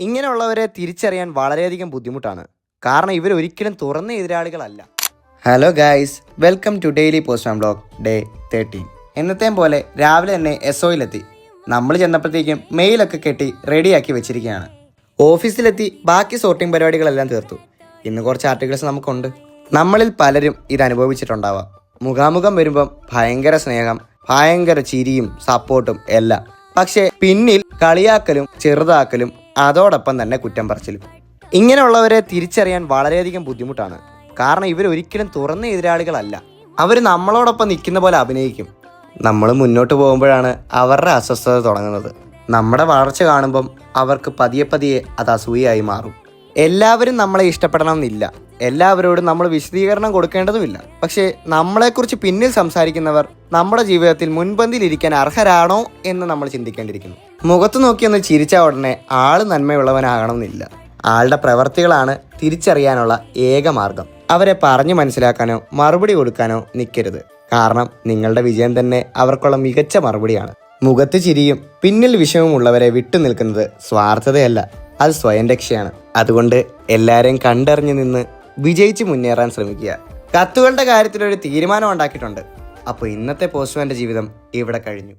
ഇങ്ങനെയുള്ളവരെ തിരിച്ചറിയാൻ വളരെയധികം ബുദ്ധിമുട്ടാണ്. കാരണം ഇവരൊരിക്കലും തുറന്ന എതിരാളികളല്ല. Hello guys, welcome to daily postman blog day 13. എന്നത്തെയും പോലെ രാവിലെ തന്നെ SOയിലെത്തി. നമ്മൾ ചെന്നപ്പോഴത്തേക്കും മെയിലൊക്കെ കെട്ടി റെഡിയാക്കി വെച്ചിരിക്കുകയാണ്. ഓഫീസിലെത്തി ബാക്കി സോർട്ടിംഗ് പരിപാടികളെല്ലാം തീർത്തു. ഇന്ന് കുറച്ച് ആർട്ടിക്കിൾസ് നമുക്കുണ്ട്. നമ്മളിൽ പലരും ഇത് അനുഭവിച്ചിട്ടുണ്ടാവാം. മുഖാമുഖം വരുമ്പം ഭയങ്കര സ്നേഹം, ഭയങ്കര ചിരിയും സപ്പോർട്ടും എല്ലാം. പക്ഷേ പിന്നിൽ കളിയാക്കലും ചെറുതാക്കലും അതോടൊപ്പം തന്നെ കുറ്റം പറച്ചിലും. ഇങ്ങനെയുള്ളവരെ തിരിച്ചറിയാൻ വളരെയധികം ബുദ്ധിമുട്ടാണ്. കാരണം ഇവരൊരിക്കലും തുറന്ന എതിരാളികളല്ല. അവർ നമ്മളോടൊപ്പം നിൽക്കുന്ന പോലെ അഭിനയിക്കും. നമ്മൾ മുന്നോട്ട് പോകുമ്പോഴാണ് അവരുടെ അസ്വസ്ഥത തുടങ്ങുന്നത്. നമ്മുടെ വളർച്ച കാണുമ്പം അവർക്ക് പതിയെ പതിയെ അത് അസൂയയായി മാറും. എല്ലാവരും നമ്മളെ ഇഷ്ടപ്പെടണമെന്നില്ല. എല്ലാവരോടും നമ്മൾ വിശദീകരണം കൊടുക്കേണ്ടതുമില്ല. പക്ഷേ നമ്മളെക്കുറിച്ച് പിന്നിൽ സംസാരിക്കുന്നവർ നമ്മുടെ ജീവിതത്തിൽ മുൻപന്തിയിലിരിക്കാൻ അർഹരാണോ എന്ന് നമ്മൾ ചിന്തിക്കേണ്ടിയിരിക്കുന്നു. മുഖത്ത് നോക്കിയൊന്ന് ചിരിച്ച ഉടനെ ആള് നന്മയുള്ളവനാകണമെന്നില്ല. ആളുടെ പ്രവർത്തികളാണ് തിരിച്ചറിയാനുള്ള ഏക മാർഗം. അവരെ പറഞ്ഞു മനസ്സിലാക്കാനോ മറുപടി കൊടുക്കാനോ നിൽക്കരുത്. കാരണം നിങ്ങളുടെ വിജയം തന്നെ അവർക്കുള്ള മികച്ച മറുപടിയാണ്. മുഖത്ത് ചിരിയും പിന്നിൽ വിഷയവും ഉള്ളവരെ വിട്ടു നിൽക്കുന്നത് സ്വാർത്ഥതയല്ല, അത് സ്വയം രക്ഷയാണ്. അതുകൊണ്ട് എല്ലാവരെയും കണ്ടറിഞ്ഞു നിന്ന് വിജയിച്ച് മുന്നേറാൻ ശ്രമിക്കുക. കത്തുകളുടെ കാര്യത്തിലൊരു തീരുമാനം ഉണ്ടാക്കിയിട്ടുണ്ട്. അപ്പോൾ ഇന്നത്തെ പോസ്റ്റ്മാൻ്റെ ജീവിതം ഇവിടെ കഴിഞ്ഞു.